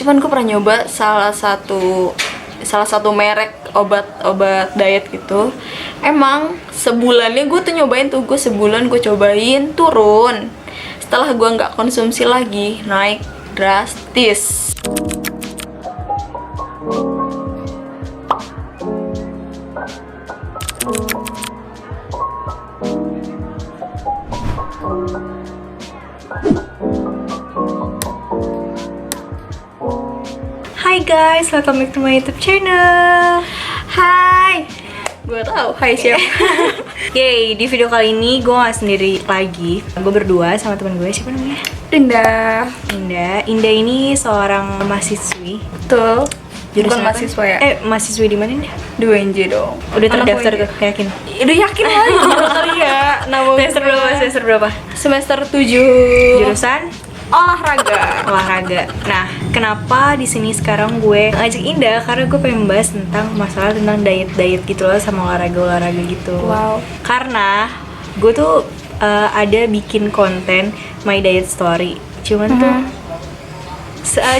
Cuman gue pernah nyoba salah satu merek obat diet gitu. Emang sebulannya gue tuh nyobain tuh, gue sebulan gue cobain turun. Setelah gue nggak konsumsi lagi, naik drastis. Hai guys, welcome back to my YouTube channel. Hai, gue tahu. Hai siapa? Yeay, di video kali ini gue gak sendiri lagi. Gue berdua sama teman gue, siapa namanya? Indah. Indah ini seorang mahasiswi. Tuh. Bukan apa? mahasiswa ya? Mahasiswi di mana nih? Di UNJ dong. Udah Anak terdaftar UNJ. tuh, yakin? Udah yakin lah, kali ya. Nama Semester berapa? Semester 7. Jurusan? Olahraga. Nah, kenapa di sini sekarang gue ngajak Indah? Karena gue pengen bahas tentang masalah tentang diet gitu loh, sama olahraga gitu. Wow. Karena gue tuh ada bikin konten my diet story. Cuman tuh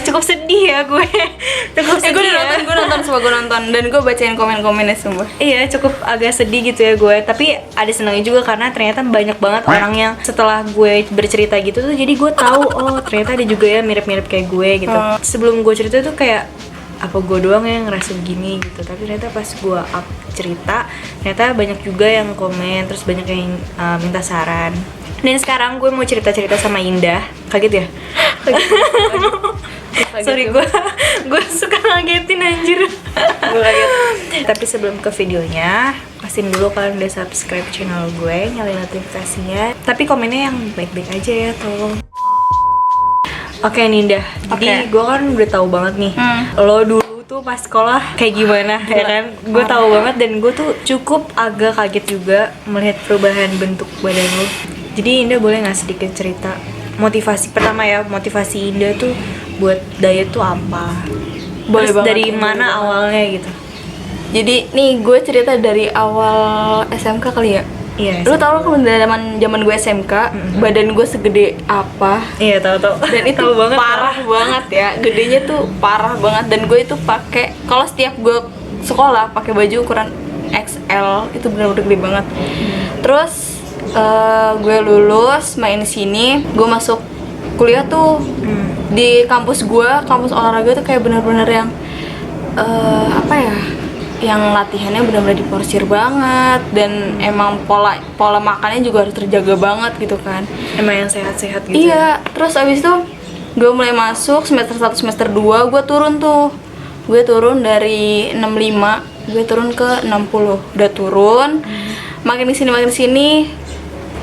cukup sedih ya gue. Cukup sedih. Gue nonton dan gue bacain komen-komennya semua. Iya, cukup agak sedih gitu ya gue. Tapi ada senangnya juga karena ternyata banyak banget orang yang setelah gue bercerita gitu tuh, jadi gue tahu oh ternyata ada juga ya mirip-mirip kayak gue gitu. Sebelum gue cerita tuh kayak apa gue doang yang ngerasa begini gitu. Tapi ternyata pas gue up cerita, ternyata banyak juga yang komen, terus banyak yang minta saran. Dan sekarang gue mau cerita-cerita sama Indah. Kaget ya? Sorry, gue suka ngagetin anjir. Gue kaget. Tapi sebelum ke videonya, pastiin dulu kalian udah subscribe channel gue, nyalain notifikasinya. Tapi komennya yang baik-baik aja ya, tolong. Oke Ninda, jadi gue kan udah tahu banget nih lo dulu tuh pas sekolah kayak gimana ya kan. Gue tahu banget dan gue tuh cukup agak kaget juga melihat perubahan bentuk badan lo. Jadi Indah boleh nggak sedikit cerita motivasi pertama ya, motivasi Indah tuh buat diet tuh apa? Boleh Terus banget, dari boleh mana banget. awalnya gitu? Jadi nih gue cerita dari awal SMK kali ya. Iya. Lu tau kan zaman gue SMK, badan gue segede apa? Iya, tahu. Dan itu Tahu banget, parah banget ya. Gedenya tuh parah banget, dan gue itu pakai kalau setiap gue sekolah pakai baju ukuran XL, itu benar-benar gede banget. Terus gue lulus main sini, gue masuk kuliah tuh di kampus gue, kampus olahraga tuh kayak benar-benar yang apa ya, yang latihannya benar-benar diporsir banget, dan emang pola makannya juga harus terjaga banget gitu kan. Emang yang sehat-sehat gitu. Iya, terus abis itu gue mulai masuk semester 1, semester 2 gue turun tuh. Gue turun dari 65, gue turun ke 60. Udah turun. Makin kesini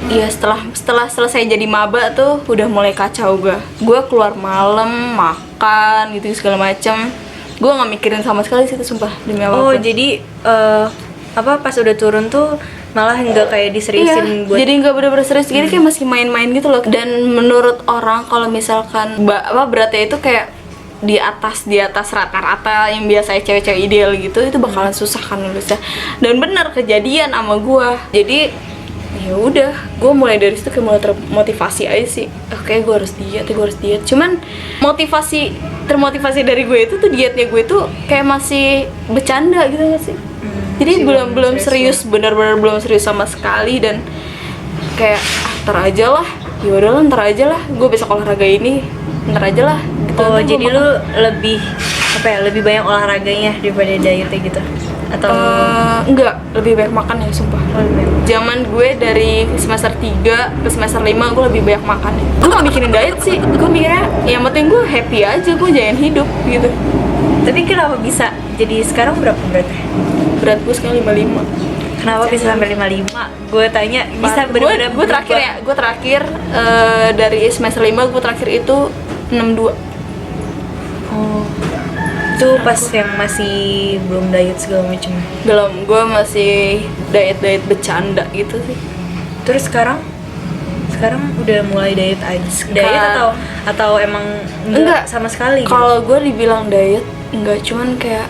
ya setelah selesai jadi maba tuh udah mulai kacau gue keluar malam, makan gitu segala macem. Gue nggak mikirin sama sekali sih itu, sumpah, demi apapun. Oh, jadi pas udah turun tuh malah nggak kayak diseriusin buat. Jadi nggak bener-bener serius, jadi kayak masih main-main gitu loh. Dan menurut orang kalau misalkan beratnya itu kayak di atas rata-rata yang biasanya cewek-cewek ideal gitu, itu bakalan susah kan lulusnya. Dan bener kejadian sama gue. Jadi ya udah, gue mulai dari situ kayak mulai termotivasi aja sih. Oke, gue harus diet. Cuman termotivasi dari gue itu tuh dietnya gue tuh kayak masih bercanda gitu gak sih? Jadi belum serius, benar-benar belum serius sama sekali. Dan kayak ntar aja lah, gue besok olahraga ini, ntar aja lah gitu. Oh, jadi lu lebih banyak olahraganya daripada dietnya gitu? Atau enggak, lebih banyak makan ya, sumpah. Zaman gue dari semester 3 ke semester 5 gue lebih banyak makan. Gue gak mikirin diet sih, gue mikirnya yang penting gue happy aja, gue jalan hidup gitu. Tapi kenapa bisa? Jadi sekarang berapa beratnya? Berat gue sekarang 55. Kenapa bisa sampai 55? Gue tanya, bisa benar-benar gue terakhir dari semester 5 gue terakhir itu 62. Oh. Itu pas yang masih belum diet segala macam. Belum, gue masih diet bercanda gitu sih. Terus sekarang udah mulai diet aja. Diet atau emang enggak sama sekali? Kalau gue dibilang diet enggak, cuman kayak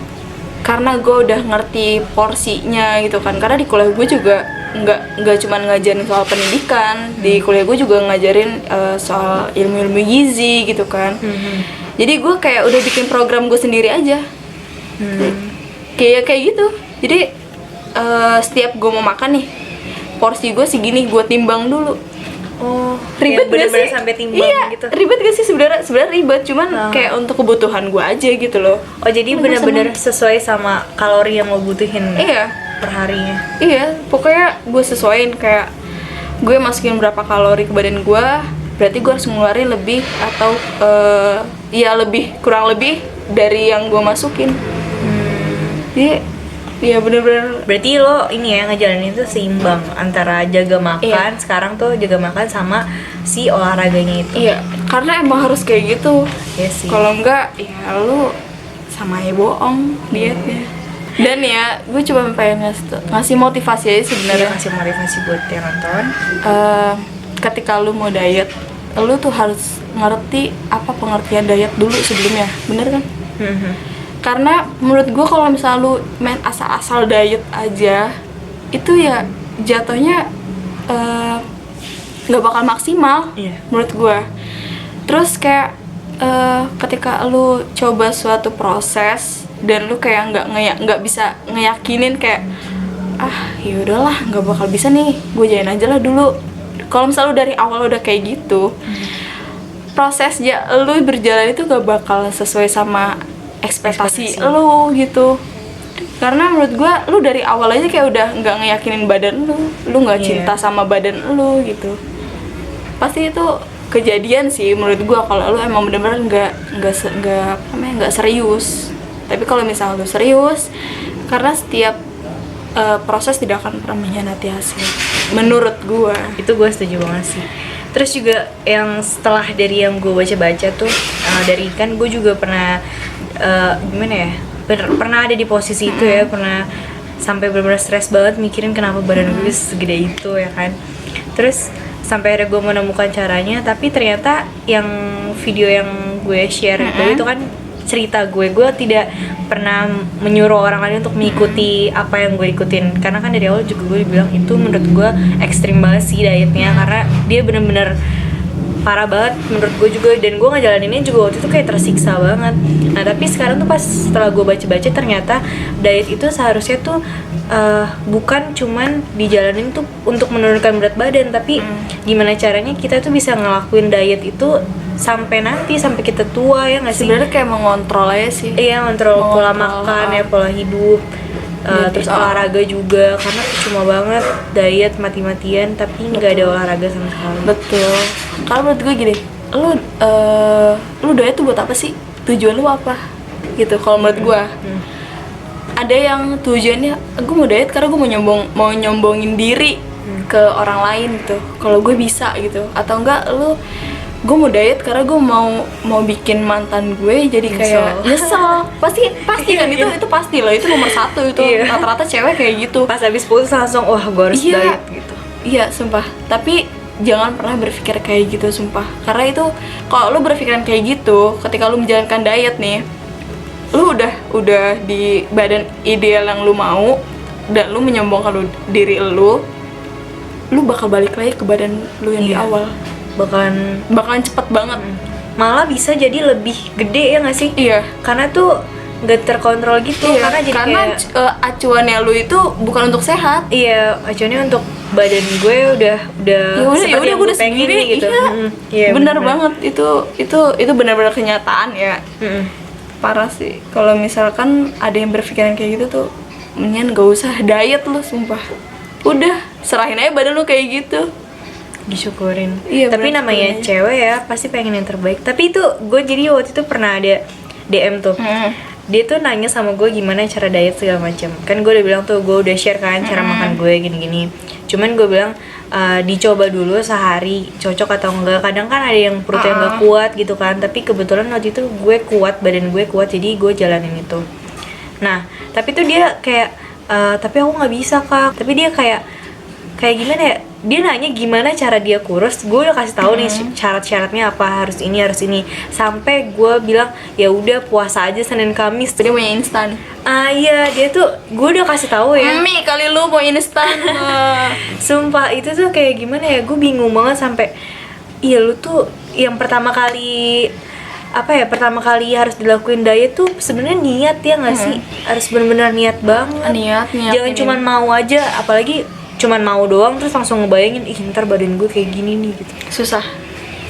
karena gue udah ngerti porsinya gitu kan. Karena di kuliah gue juga nggak cuman ngajarin soal pendidikan, di kuliah gue juga ngajarin soal ilmu gizi gitu kan. Jadi gue kayak udah bikin program gue sendiri aja. Kayak gitu. Jadi setiap gue mau makan nih, porsi gue segini, gue timbang dulu. Oh, Ribet yang gak bener-bener sih? sampai timbang Iya, gitu. ribet gak sih sebenarnya ribet, cuman kayak untuk kebutuhan gue aja gitu loh. Oh, jadi Gue bener-bener sesuai sama kalori yang lo butuhin Iya, per harinya. iya, pokoknya gue sesuaiin kayak gue masukin berapa kalori ke badan gue, berarti gue harus ngeluarin lebih atau ya kurang lebih dari yang gue masukin. Jadi ya bener-bener Berarti lo ini ya ngejalanin itu seimbang antara jaga makan, sekarang tuh jaga makan sama si olahraganya itu. iya, karena emang harus kayak gitu. Iya sih. Kalau enggak ya lu sama aja bohong dietnya. Dan ya gue cuma pengen ngasih motivasi aja Dia sebenarnya. kasih motivasi buat yang nonton. Ketika lu mau diet, lu tuh harus ngerti apa pengertian diet dulu sebelumnya, bener kan? Karena menurut gue kalau misalnya lu main asal-asal diet aja, itu ya jatuhnya nggak bakal maksimal. Iya. Menurut gue. Terus kayak ketika lu coba suatu proses dan lu kayak nggak bisa ngeyakinin kayak ya udahlah nggak bakal bisa nih, gue jalanin aja lah dulu. Kalau misalnya lu dari awal udah kayak gitu, prosesnya lu berjalan itu gak bakal sesuai sama ekspektasi lu gitu. Karena menurut gua lu dari awal aja kayak udah nggak ngeyakinin badan lu nggak cinta sama badan lu gitu. Pasti itu kejadian sih menurut gua kalau lu emang bener-bener nggak serius. Tapi kalau misalnya lu serius, karena setiap proses tidak akan pernah mengkhianati hasil. Menurut gua. Itu gue setuju banget sih. Terus juga yang setelah dari yang gue baca-baca tuh dari kan gue juga pernah gimana ya, pernah ada di posisi itu ya, pernah sampai benar-benar stres banget mikirin kenapa badan gue segede itu ya kan. Terus sampai akhirnya gue menemukan caranya, tapi ternyata yang video yang gue share itu kan cerita gue tidak pernah menyuruh orang lain untuk mengikuti apa yang gue ikutin, karena kan dari awal juga gue bilang itu menurut gue ekstrim banget sih dietnya, karena dia bener-bener parah banget menurut gue juga, dan gue ngejalaninnya juga waktu itu kayak tersiksa banget. Nah tapi sekarang tuh pas setelah gue baca-baca, ternyata diet itu seharusnya tuh bukan cuman dijalanin tuh untuk menurunkan berat badan, tapi gimana caranya kita tuh bisa ngelakuin diet itu sampai kita tua, ya nggak sih? Sebenarnya kayak mengontrol aja sih. Iya, mengontrol pola makan ya, pola hidup. Terus olahraga juga, karena cuma banget diet mati-matian tapi nggak ada olahraga sama sekali. Betul. Kalau menurut gue gini, lu diet tuh buat apa sih? Tujuan lu apa? Gitu. Kalau menurut gue, ada yang tujuannya gue mau diet karena gue mau nyombongin diri ke orang lain gitu. Kalau gue bisa gitu. Atau enggak gue mau diet karena gue mau bikin mantan gue jadi kayak nyesel. Pasti kan itu pasti loh, itu nomor satu itu. Rata-rata cewek kayak gitu. Pas habis putus langsung wah gue harus diet gitu. Iya, sumpah. Tapi jangan pernah berpikir kayak gitu, sumpah. Karena itu kalau lu berpikiran kayak gitu, ketika lu menjalankan diet nih, lu udah di badan ideal yang lu mau, dan lu menyombongkan diri lu bakal balik lagi ke badan lu yang di awal. Bakalan cepet banget. Malah bisa jadi lebih gede, ya nggak sih? Iya. Karena tuh nggak terkontrol gitu. Iya, karena kayak acuannya lu itu bukan untuk sehat. Iya, acuannya untuk badan gue udah ya udah gue udah pengen segini gitu. Iya, bener banget. Itu benar-benar kenyataan ya. Parah sih. Kalau misalkan ada yang berpikiran kayak gitu tuh, mendingan gak usah diet lu, sumpah. Udah, serahin aja badan lu kayak gitu. Disyukurin. Iya, tapi namanya cewek ya pasti pengen yang terbaik. Tapi itu gue jadi waktu itu pernah ada DM tuh. Dia tuh nanya sama gue gimana cara diet segala macam. Kan gue udah bilang tuh, gue udah share kan cara makan gue gini-gini. Cuman gue bilang dicoba dulu sehari cocok atau enggak. Kadang kan ada yang perutnya nggak kuat gitu kan. Tapi kebetulan waktu itu gue kuat, badan gue kuat, jadi gue jalanin itu. Nah tapi tuh dia kayak tapi aku nggak bisa kak. Tapi dia kayak gimana ya, dia nanya gimana cara dia kurus. Gue udah kasih tahu nih syarat-syaratnya apa, harus ini sampai gue bilang ya udah puasa aja Senin Kamis. Dia punya instan. Iya, dia tuh gue udah kasih tahu ya. Mami kali lu mau instan. Sumpah itu tuh kayak gimana ya, gue bingung banget sampai iya lu tuh yang pertama kali apa ya, pertama kali harus dilakuin diet tuh sebenarnya niat ya nggak sih? Harus benar-benar niat banget. Niat Jangan cuman mau aja, apalagi cuman mau doang terus langsung ngebayangin ih ntar badan gue kayak gini nih gitu. susah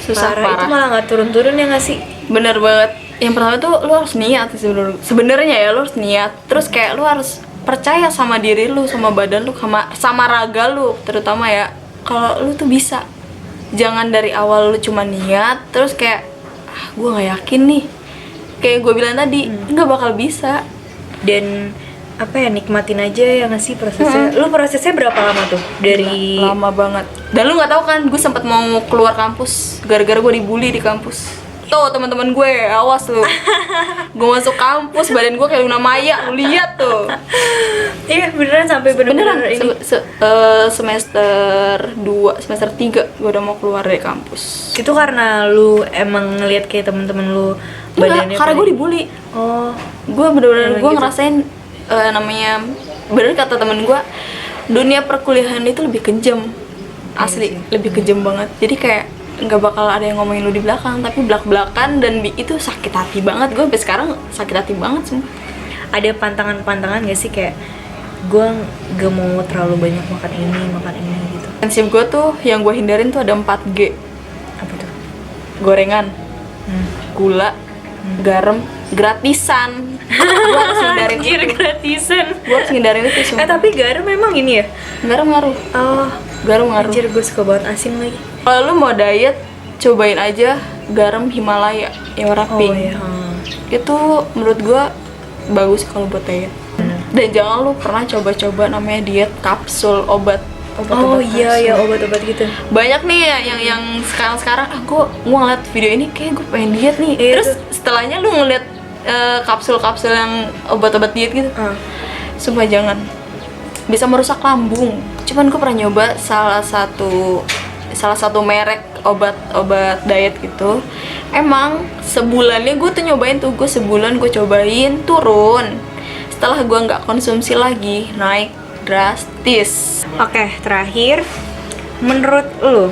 Itu parah. malah nggak turun-turun ya nggak sih? Bener banget. Yang pertama tuh lu harus niat sih sebenarnya ya, lu harus niat. Terus kayak lu harus percaya sama diri lu, sama badan lu, sama raga lu terutama ya. Kalau lu tuh bisa. Jangan dari awal lu cuma niat terus kayak gue nggak yakin nih. Kayak gue bilang tadi, nggak bakal bisa. Dan apa ya, nikmatin aja ya nggak sih prosesnya. Lu prosesnya berapa lama tuh dari Lama banget. Dan lu nggak tahu kan, gue sempat mau keluar kampus gara-gara gue dibully di kampus. Tuh teman-teman gue, awas lu. Gue masuk kampus, badan gue kayak Luna Maya, lu lihat tuh. iya beneran sampai beneran ini Semester 2, semester 3 gue udah mau keluar dari kampus. itu karena lu emang ngeliat kayak temen-temen lu badannya Enggak, karena gue pada- dibully. oh Gue bener-bener Emang gue gitu. ngerasain namanya, bener kata temen gue, dunia perkuliahan itu lebih kejam. Asli, lebih kejam banget. Jadi kayak nggak bakal ada yang ngomongin lu di belakang, tapi belak-belakan, dan itu sakit hati banget. Gue sampai sekarang sakit hati banget semua. ada pantangan-pantangan gak sih kayak gue gak mau terlalu banyak makan ini gitu. Prinsip gue tuh yang gue hindarin tuh ada 4G. Apa tuh? Gorengan, gula, garam, gratisan. Gue harus hindarin Anjir, itu. gratisan. Gue harus hindarin itu semua. Tapi garam memang ini ya? Garam ngaruh. Oh, Garam ngaruh. anjir gue suka banget asin lagi. Kalau lu mau diet, cobain aja garam Himalaya yang warna pink. iya. Itu menurut gua bagus kalau buat diet. Dan jangan lu pernah coba-coba namanya diet kapsul obat. Oh iya ya, obat-obat gitu. Banyak nih yang sekarang gua ngeliat video ini kayak gue pengen diet nih. Iya, Terus setelahnya lu ngeliat kapsul-kapsul yang obat-obat diet gitu. Sumpah jangan. Bisa merusak lambung. Cuman gue pernah nyoba salah satu merek obat diet gitu. Emang sebulannya gue tuh nyobain tuh, gue sebulan gue cobain turun. Setelah gue nggak konsumsi lagi, naik drastis. Oke, terakhir, menurut lu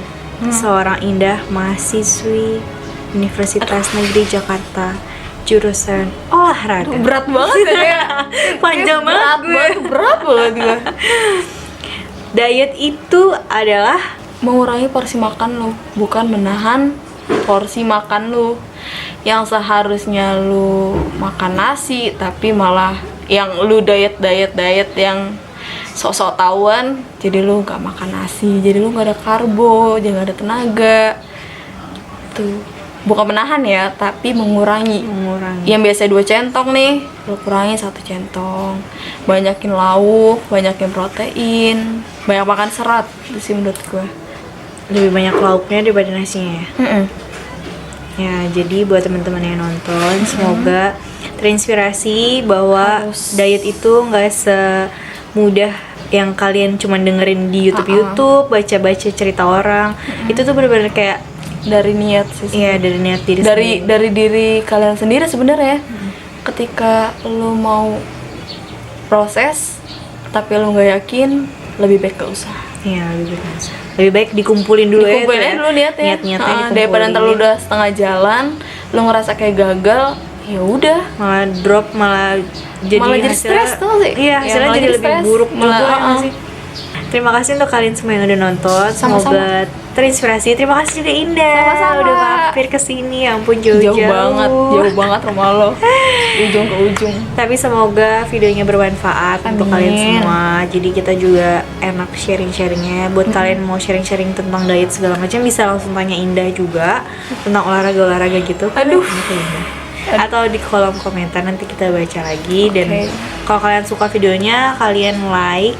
seorang Indah mahasiswi Universitas Negeri Jakarta jurusan olahraga. Berat banget ya kayak Panjang banget gue. berat banget gue. Diet itu adalah Mengurangi porsi makan lu, bukan menahan porsi makan lu. Yang seharusnya lu makan nasi, tapi malah yang lu diet yang sok-sok tahuan, jadi lu nggak makan nasi, jadi lu nggak ada karbo, jadi nggak ada tenaga. Tuh, bukan menahan ya, tapi mengurangi. Yang biasa 2 centong nih, lu kurangi 1 centong. Banyakin lauk, banyakin protein, banyak makan serat, itu sih menurut gue. lebih banyak lauknya daripada nasinya ya. Ya, jadi buat teman-teman yang nonton, semoga terinspirasi bahwa Harus. diet itu nggak semudah yang kalian cuma dengerin di YouTube, baca-baca cerita orang. Itu tuh benar-benar kayak Dari niat sih. iya, dari niat diri sendiri. Dari diri kalian sendiri sebenarnya. Ketika lu mau proses tapi lu nggak yakin, lebih baik gak usah. Iya, lebih baik dikumpulin dulu Dikumpulin ya. aja dulu niatnya. Niat-niatnya dikumpulin. Daripada ntar lu udah setengah jalan, lu ngerasa kayak gagal, ya udah. Malah drop, malah jadi hasilnya- stres tuh sih. Iya, Ya, hasilnya malah jadi jadi lebih stres. buruk Malah, juga ya nggak sih? Terima kasih untuk kalian semua yang udah nonton. Sama-sama. Semoga terinspirasi. Terima kasih juga Indah. Sama-sama. Udah mampir ke sini. Ya ampun, jauh-jauh. Jauh banget rumah lo. Ujung ke ujung. Tapi semoga videonya bermanfaat untuk Amin. kalian semua. Jadi kita juga enak sharing-sharingnya. Buat kalian mau sharing-sharing tentang diet segala macam, bisa langsung tanya Indah juga tentang olahraga gitu. Aduh. Gitu, Indah. Atau di kolom komentar nanti kita baca lagi. Dan Oke. kalau kalian suka videonya, kalian like,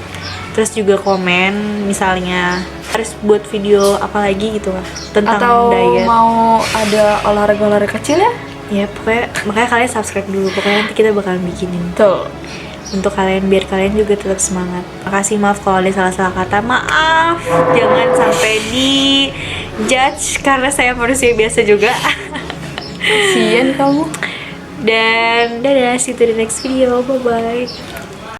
terus juga komen misalnya harus buat video apa lagi gitu lah tentang Atau diet. mau ada olahraga kecil ya? Ya pokoknya makanya kalian subscribe dulu. Pokoknya nanti kita bakalan bikinin Tuh. untuk kalian biar kalian juga tetap semangat. Makasih, maaf kalau ada salah-salah kata. Maaf, jangan sampai di judge karena saya manusia biasa juga. Sian kamu. Dan dadah, see you to the next video. Bye bye.